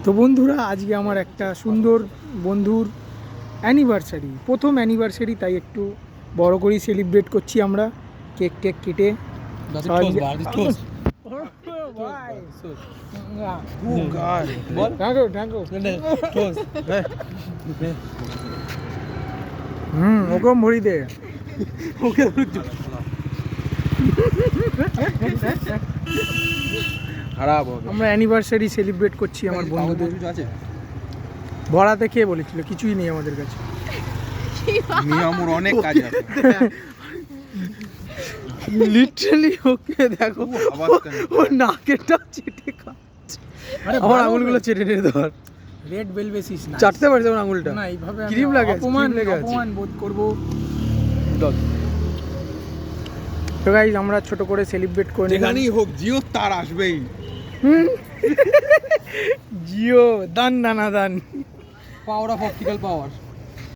তো বন্ধুরা, আজকে আমার একটা সুন্দর বন্ধুর অ্যানিভার্সারি, প্রথম অ্যানিভার্সারি, তাই একটু বড় করেই সেলিব্রেট করছি আমরা। কেক টেক কেটে ওকে ভরি দে ওকে। আমরা অ্যানিভার্সারি সেলিব্রেট করছি আমার বন্ধুদের। ভরাতে খেয়ে বলেছিল কিছুই নেই আমাদের কাছে। আমার অনেক কাজ আছে লিটারালি ওকে দেখো, ও নাকেরটা চেটে খাচ্ছে। আমার আঙুলগুলো চেটে নিয়ে ধর। রেড ভেলভেট না চাটতে পারছে আমার আঙুলটা না, এইভাবে ক্রিম লাগে, অপমান বোধ করবো। তো গাইস, আমরা ছোট করে সেলিব্রেট করে নিলাম। যেখানেই হোক জিও তার আসবেই। জিও দান দানা দান, পাওয়ার অফ অপটিক্যাল পাওয়ার।